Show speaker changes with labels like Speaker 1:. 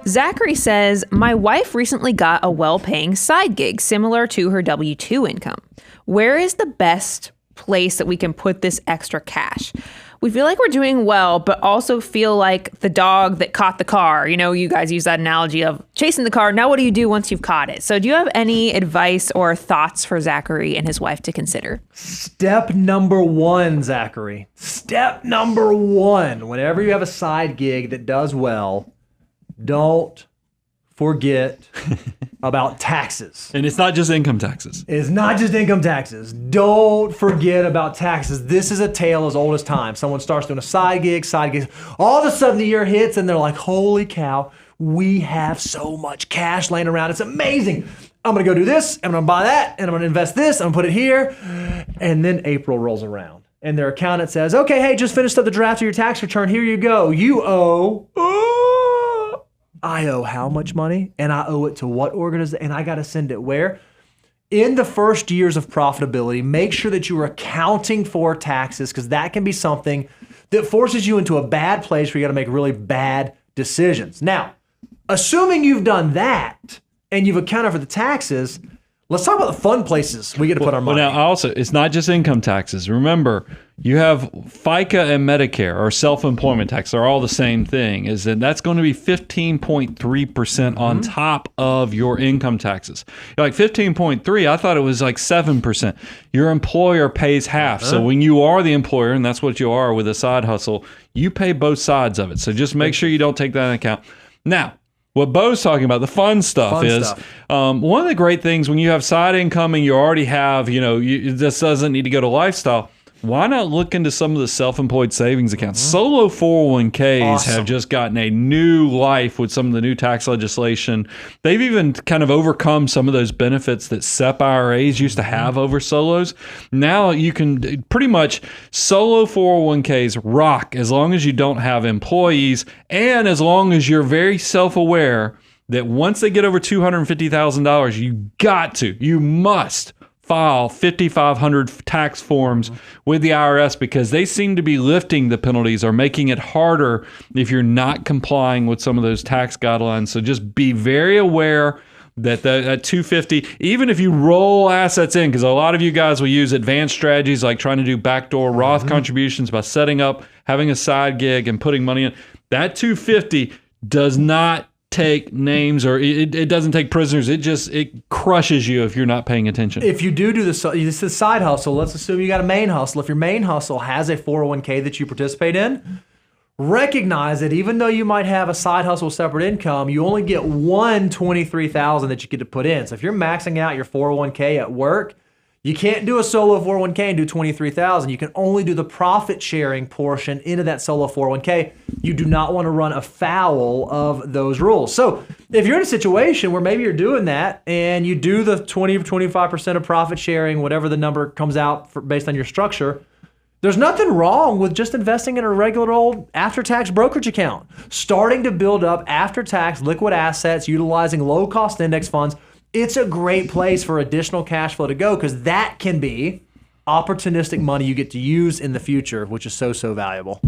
Speaker 1: Zachary says, my wife recently got a well-paying side gig similar to her W-2 income. Where is the best place that we can put this extra cash? We feel like we're doing well, but also feel like the dog that caught the car. You know, you guys use that analogy of chasing the car. Now what do you do once you've caught it? So do you have any advice or thoughts for Zachary and his wife to consider?
Speaker 2: Step number one, Zachary. Step number one. Whenever you have a side gig that does well, don't forget about taxes.
Speaker 3: And it's not just income taxes.
Speaker 2: It's not just income taxes. Don't forget about taxes. This is a tale as old as time. Someone starts doing a side gig. All of a sudden the year hits and they're like, holy cow, we have so much cash laying around. It's amazing. I'm going to go do this. I'm going to buy that. And I'm going to invest this. I'm going to put it here. And then April rolls around and their accountant says, okay, hey, just finished up the draft of your tax return. Here you go. You owe... I owe how much money, and I owe it to what organization, and I got to send it where? In the first years of profitability, make sure that you are accounting for taxes, because that can be something that forces you into a bad place where you got to make really bad decisions. Now, assuming you've done that and you've accounted for the taxes, let's talk about the fun places we get to put our money.
Speaker 3: Well, now also, it's not just income taxes. Remember, you have FICA and Medicare, or self-employment tax. They're all the same thing. That's going to be 15.3% on top of your income taxes. You're like, 15.3? I thought it was like 7%. Your employer pays half. So when you are the employer, and that's what you are with a side hustle, you pay both sides of it. So just make sure you don't take that into account. Now, what Bo's talking about, the fun stuff is one of the great things when you have side income and you already have, this doesn't need to go to lifestyle. Why not look into some of the self-employed savings accounts? Solo 401ks have just gotten a new life with some of the new tax legislation. They've even kind of overcome some of those benefits that SEP IRAs used to have over solos. Now you can pretty much solo 401ks rock as long as you don't have employees and as long as you're very self-aware that once they get over $250,000, you must file 5,500 tax forms with the IRS because they seem to be lifting the penalties or making it harder if you're not complying with some of those tax guidelines. So just be very aware that at 250, even if you roll assets in, because a lot of you guys will use advanced strategies like trying to do backdoor Roth contributions by setting up, having a side gig and putting money in, that 250 does not take names or it doesn't take prisoners. It crushes you if you're not paying attention.
Speaker 2: If you do this is side hustle, let's assume you got a main hustle. If your main hustle has a 401k that you participate in, recognize that even though you might have a side hustle separate income, you only get one $23,000 that you get to put in. So if you're maxing out your 401k at work, you can't do a solo 401k and do $23,000. You can only do the profit sharing portion into that solo 401k. You do not want to run afoul of those rules. So if you're in a situation where maybe you're doing that and you do the 20 or 25% of profit sharing, whatever the number comes out based on your structure, there's nothing wrong with just investing in a regular old after-tax brokerage account, starting to build up after-tax liquid assets, utilizing low-cost index funds. It's a great place for additional cash flow to go because that can be opportunistic money you get to use in the future, which is so valuable.